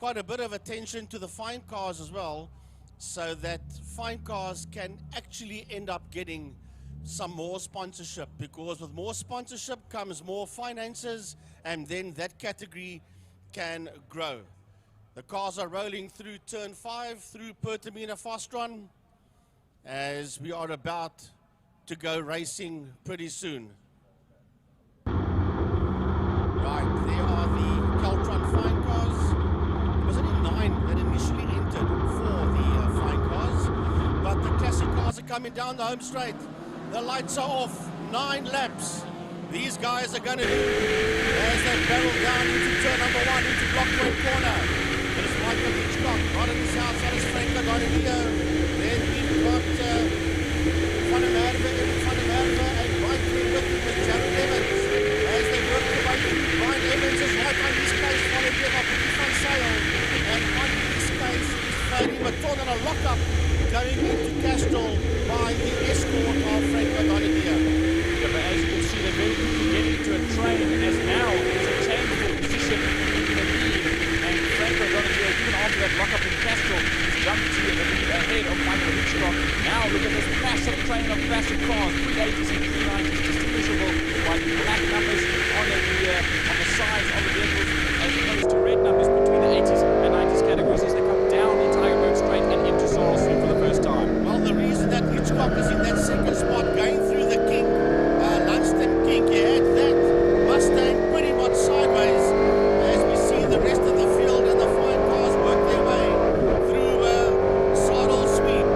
quite a bit of attention to the fine cars as well, so that fine cars can actually end up getting some more sponsorship, because with more sponsorship comes more finances, and then that category can grow. The cars are rolling through turn 5 through Pertamina Fastron as we are about to go racing pretty soon. Right, there are the Caltron fine cars. There was only 9 that initially entered for the fine cars, but the classic cars are coming down the home straight. The lights are off, 9 laps. These guys are going to do as they barrel down into turn number 1 into Block Point Corner. It is Michael Hitchcock, right on the south side is Franco Donadillo. Then we've got Van der Merwe, and right there with him is Jared Evans. As they work their way through, Brian Evans is right on his case, followed by Petit Van Sail. And on his case is Freddy Maton on a lockup going into Castrol by the escort of Franco Donadillo. Yeah, but as you can see, they're very quickly getting into a train, as now there's a change of position in the lead. And Franco Donadillo, even after that lockup in Castrol, has jumped to the lead ahead of Michael Hitchcock. Now look at this massive train of classic cars, 380s and 390s, distinguishable by the black numbers on the sides of the vehicles, as opposed to red numbers between the 80s and 90s categories as they come down the Tygerberg Straight and into Sorrel Street for the first time. Well, the reason that Hitchcock is in that second spot, going through the King, Lundstem King, he had that Mustang pretty much sideways, as we see the rest of the field and the fine cars work their way through Sorrel Street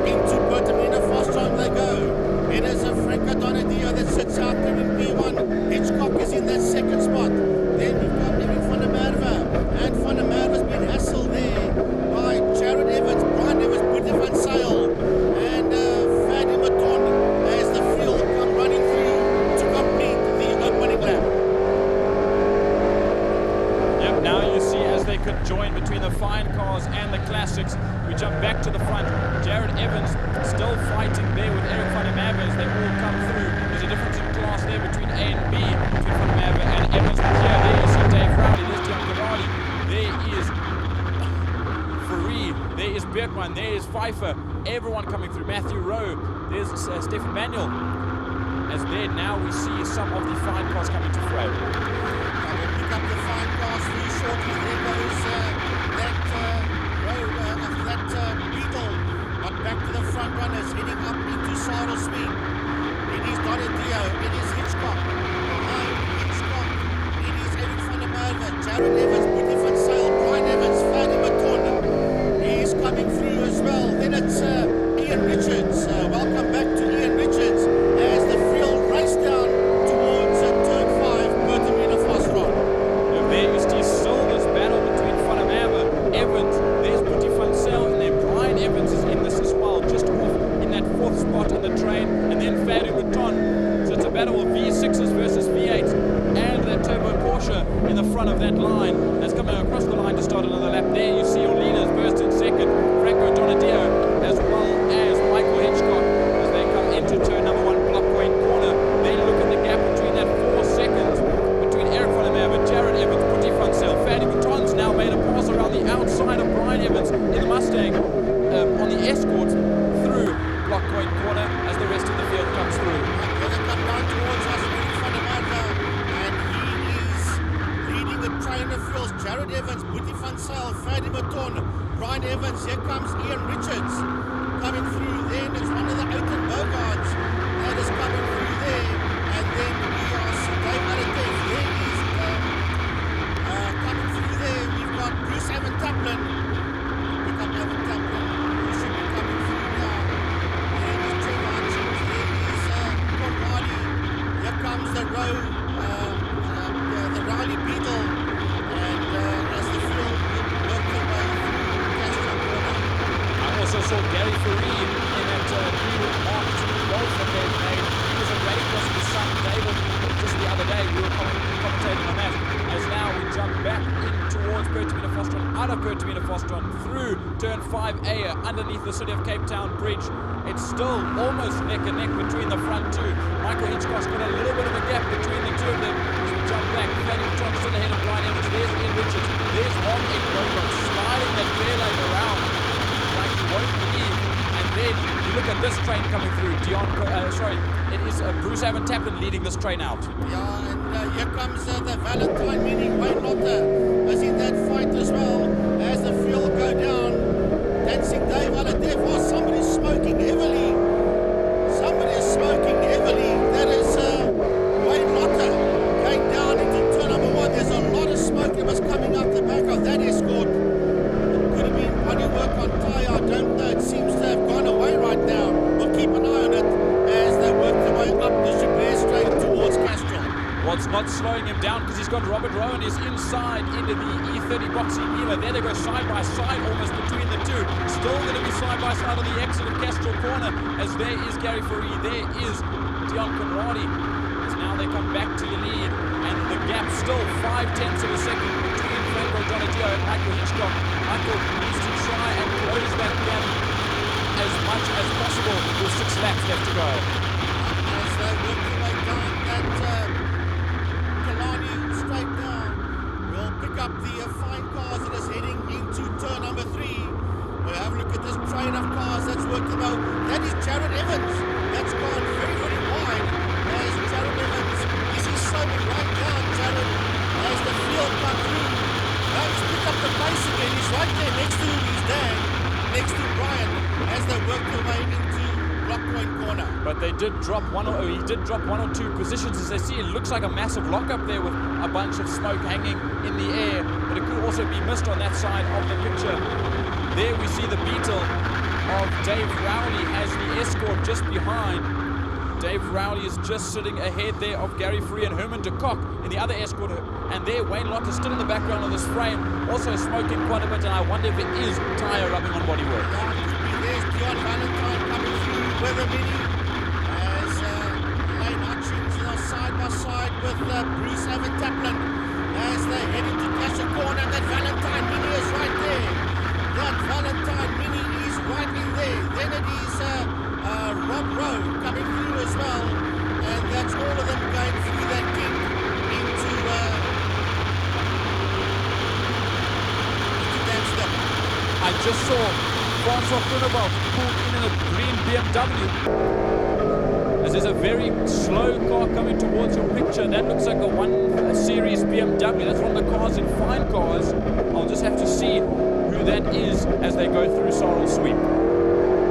into Pertamina Fastron they go. It is a Franco Donadillo that sits out there in P1. Hitchcock is in that second spot. Then we've got Eric Van der Merwe, and Van der Merwe's been hassled there by Jared Evans, Brian Evans, Petit Van Sail, and Fadi Maton as the field come running through to complete the opening lap. Yep, now you see as they could join between the fine cars and the classics. We jump back to the front. Jared Evans still fighting there with Eric Van der Merwe as they all come through. There's a difference in class there between A and B, between Van der Merwe and Evans. But here, there you see Dave Rowley, there's John Cavalli, there is Faree, there is Bergman, there is Pfeiffer, everyone coming through. Matthew Rowe, there's Stefan Manuel. As there now we see some of the fine cars coming to fray. We'll pick up the fine cars through shortly. There goes that Beetle, but back to the front runners, heading up into Sorrel Street. It is Donadillo, it is Hitchcock. Behind Hitchcock, it is Eric Van der Merwe, Jared Evans, Petit Van Sail, Brian Evans, Fadi Maton. He is coming through as well. Then it's Ian Richards. Welcome back to Ian Richards as the field race down towards turn 5, Pertamina Fastron. There you see Silver's battle between Van der Merwe, Evans, there's Petit Van Sail, and then Brian Evans is in this as well, just off in that 4th spot on the train, and then Fadi Maton. So it's a battle of V6s versus V8s, and that turbo Porsche in the front of that line that's coming across the line to start another lap. There you see your leaders burst in second, Franco Donadillo, as well as Michael Hitchcock, as they come into turn number 1, Block Point Corner. Then look at the gap between that 4 seconds between Eric Van der Merwe, Jared Evans, Petit Van Sail. Fadi Maton's now made a pass around the outside of Brian Evans in the Mustang on the escort through Block Point Corner as the rest of the field comes through. As it comes down towards us, Eric Van der Merwe, and he is leading the train of fields. Jared Evans, Petit Van Sail, Fadi Maton, Brian Evans. Here comes Ian Richards coming through. Then it's one of the Outen Bogarts that is coming through there, and then we are Dave Addetev. There is coming through there. We've got Bruce Evan Taplin. Pick up Evan Taplin, who should be coming through now. There is Trevor Hutchins. There is Con Hardy. Here comes the Riley Beetle, and as the field work their way through Castro Corner. I also saw Gary Faree in that new Mark II Golf that they've made. He was a rallycross with his son David just the other day. We were commentating on that. As now we jump back in towards Pertamina Fastron, out of Pertamina Fastron, through turn 5A underneath the City of Cape Town Bridge. It's still almost neck and neck between the front two. Michael Hitchcock's got a little bit of a gap between the two of them. As we jump back, Fadi Maton still ahead of Brian Evans. There's Ian Richards. there's Mark Edwards sliding that fair lane around like you won't believe. And then you look at this train coming through. It is Bruce Van Tappen leading this train out. Yeah, and here comes the Valentine Mini. Wayne Lotte is in that fight as well. As the fuel go down, Dancing Dave Aladef. Oh, somebody's smoking heavily. Somebody is smoking heavily. That is Wayne Lotte going down into turn number 1. There's a lot of smoke that was coming out the back of that escort. It could have been bodywork on tyre. I don't know. It seems to have gone away right now. We'll keep an eye on it as they work their way up the Joubert Straight towards Castrol. Well, it's not slowing him down because he's got Robert Rowan is inside into the E30 boxing Mila. There they go side by side almost between the two. Still going to be side by side on the exit of Castrol Corner as there is Gary Fourie. There is Dion Conradi. As now they come back to the lead and the gap still 5/10 of a second between Franco Donadio and Michael Hitchcock. Michael needs to try and close that gap as much as possible with 6 laps left to go. As they work their way down that Kalani straight down, we'll pick up the fine cars that is heading into turn number 3. We'll have a look at this train of cars that's worked about. That is Jared Evans. That's gone very, very wide. As Jared Evans, is he slowing right down, Jared, as the field comes through. Now he's picked up the pace again. He's right there next to his dad, next to Brian, as they work their way into Block Point Corner. But they did drop he did drop 1 or 2 positions. As they see, it looks like a massive lockup there with a bunch of smoke hanging in the air, but it could also be missed on that side of the picture. There we see the Beetle of Dave Rowley as the escort just behind. Dave Rowley is just sitting ahead there of Gary Fourie and Herman de Kock in the other escort. And there Wayne Lotte is still in the background of this frame, also smoking quite a bit, and I wonder if it is tyre rubbing on bodywork. There's Dion Valentine coming through with a Mini as Lane Hutchins are side by side with Bruce Van Tappen as they head into Castle Corner. That Valentine Mini is right there. That Valentine Mini is right in there. Then it is Rob Rowe coming through as well, and that's all of them going through that kink into Amsterdam. I just saw Francois Groenewald pulled in a green BMW. As there's a very slow car coming towards your picture. That looks like a 1 Series BMW. That's one of the cars in fine cars. I'll just have to see who that is as they go through Sorrel Sweep.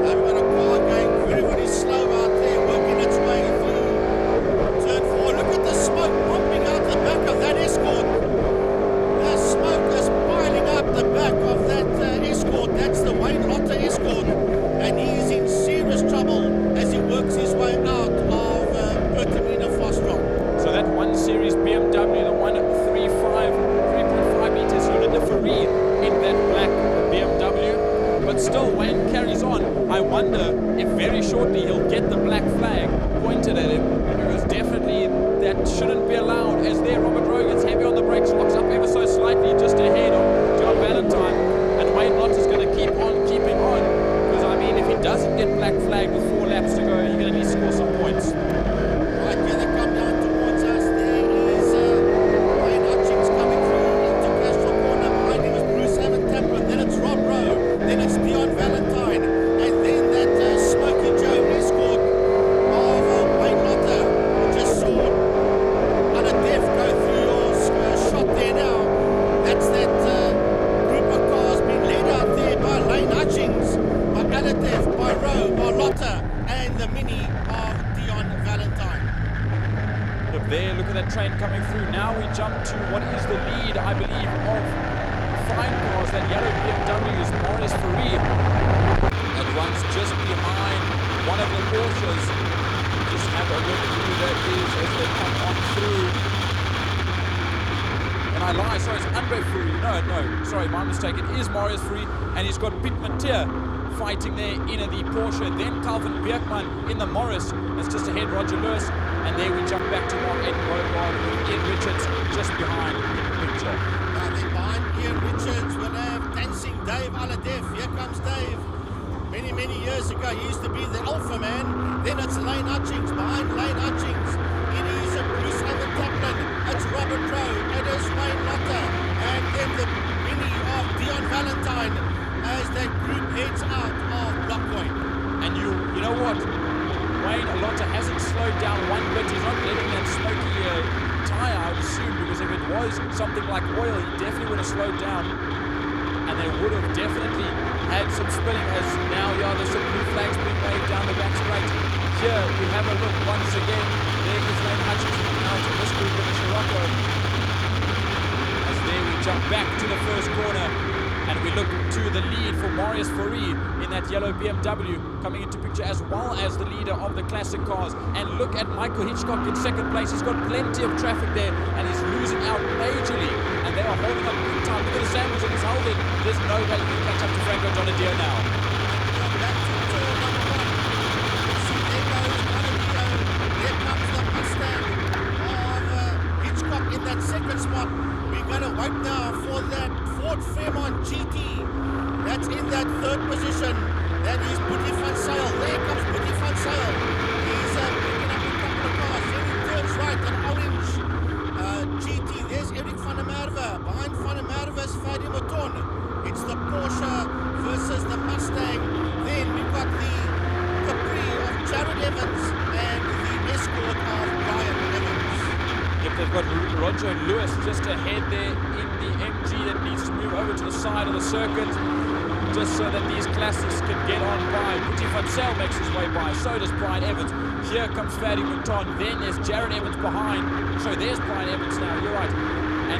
They've got a car going very, very slow out there, working its way through turn 4. Look at the smoke pumping out the back of that escort. The smoke is piling up the back of that escort. That's the Wayne Lotte escort, and he is in serious trouble as he works his way out of Pertamina Fosrock. So that 1 Series BMW, the 3.5 meters unit, the Fourie in that black BMW. But still, Wayne carries on. I wonder if very shortly he'll get the black flag pointed at him, because definitely that shouldn't be allowed. As there, Robert Rowe gets heavy on the brakes, locks up ever so slightly just ahead of John Valentine, and Wayne Lotte is going to keep on keeping on, because I mean, if he doesn't get black flag with 4 laps to go, he's going to need to score some points. Right here they come down towards us. There is Wayne Hutchins coming through into Castrol Corner. Behind him is Bruce Van Tappen. Then it's Rob Rowe. Then it's Dion Valentine. And then that Smoky Joe escort of Wayne Lotte. We just saw Aladef go through your shot there now. That's that group of cars being led out there by Lane Hutchins, by Aladef, by Rowe, by Lotte, and the Mini of Dion Valentine. Look there, look at that train coming through. Now we jump to what is the lead, I believe, of fine cars. That yellow BMW is Maurice Fourie. That runs just behind one of the Porsches. Just have a look who that is as they come on through. And I lie, sorry, it's Andre Fourie. No, sorry, my mistake. It is Maurice Fourie, and he's got Piet Mateer fighting there in the Porsche. Then Calvin Beekman in the Morris. It's just ahead Roger Lewis. And there we jump back to Mark Ed Beauregard with Ian Richards just behind the picture. Now then behind Ian Richards we'll have Dancing Dave Aladef. Here comes Dave. Many, many years ago he used to be the alpha man. Then it's Lane Hutchins. Behind Lane Hutchins it is Bruce Van Tappen. It's Robert Rowe. It is Wayne Lotte. And then the Valentine as that group heads out of Blockpoint. And you know what? Wayne Alonso hasn't slowed down one bit. He's not letting that smoky tyre, I would assume, because if it was something like oil, he definitely would have slowed down. And they would have definitely had some spilling, as now, there's some blue flags being waved down the back straight. Here, we have a look once again. There is Lane Hutchinson out of this group in the Scirocco. As there we jump back to the first corner. And we look to the lead for Marius Fourie in that yellow BMW coming into picture, as well as the leader of the classic cars. And look at Michael Hitchcock in second place. He's got plenty of traffic there and he's losing out majorly. And they are holding up big time. Look at the sandwich that he's holding. There's no way he can catch up to Franco Donadio now. Back to turn number 1. See, there goes Donadio. There comes the Mustang of Hitchcock in that second spot. We're going to wait now for that Ford Fairmont GT. That's in that third position. That is Boetie van Zyl. There comes Boetie van Zyl. He's picking up a couple of cars. Then he turns right, an orange GT. There's Eric van der Merwe. Behind van der Merwe is Ferdy Mouton. It's the Porsche versus the Mustang. Then we've got the Capri of Jared Evans and the Escort of Brian Evans. Yep, they've got Roger Lewis just ahead there in the MG that needs to move over to the side of the circuit, just so that these classics can get on by. Boetie van Zyl makes his way by, so does Brian Evans. Here comes Ferdy Mouton, then there's Jared Evans behind. So there's Brian Evans now, you're right. And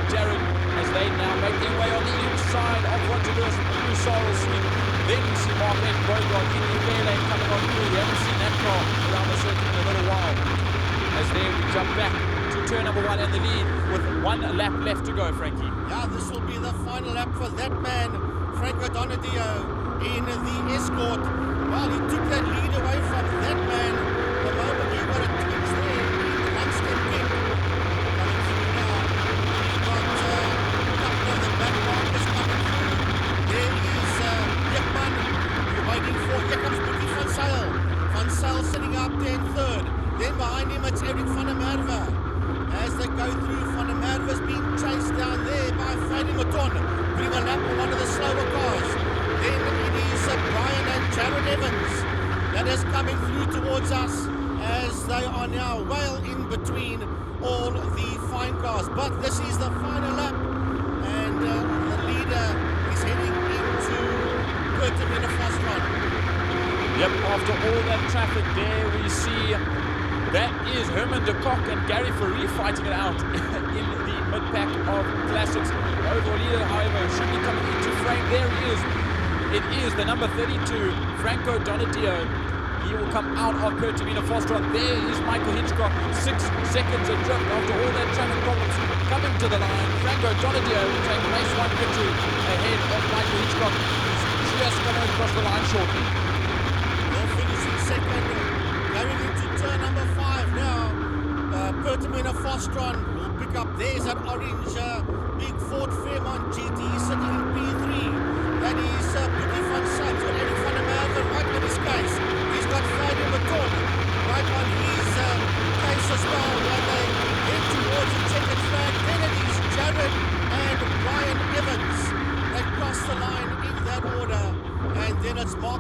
Jared, as they now make their way on the inside of Roger Lewis, blue sorrel sweep. Then we see Mark Edinburgh in the fair lane coming on through. We haven't seen that car around the circuit in a little while. As there we jump back to turn number 1 and the lead with 1 lap left to go, Frankie. Yeah, this will be the final lap for that man, Franco Donadio, in the Escort. Well, he took that lead away from that man. The moment he got a twitch there in the one-step kick. Coming through now. He's got a couple of the back markers coming through. There is Dickman. You're waiting for. Here comes Boetie van Zyl. Van Zyl sitting up there in third. Then behind him it's Eric van der Merwe. As they go through, van der Merwe's being chased down there by Ferdy Mouton, putting a lap on one of the slower cars. Then it is Brian and Jared Evans that is coming through towards us, as they are now well in between all the fine cars. But this is the final lap, and the leader is heading into Pertamina Fosron. Yep, after all that traffic there, we see that is Herman de Kock and Gary Fourie fighting it out in the mid-pack of classics. Overall leader, however, should be coming into frame. There he is. It is the number 32, Franco Donadio. He will come out of Pertamina Fosron. There is Michael Hitchcock, 6 seconds adrift after all that traffic problems. Coming to the line, Franco Donadio will take race 1 victory ahead of Michael Hitchcock, who's just coming across the line shortly. They're finishing second, going into turn number 5 now. Pertamina Fosron will pick up. There's that orange big Ford Fairmont GT sitting in P3. That is Boetie van Zyl. He's got Eric van der Merwe right on his case. He's got Ferdy Mouton right on his case as well. And they head towards the checkered flag. Then it is Jared and Brian Evans. They cross the line in that order. And then it's Mark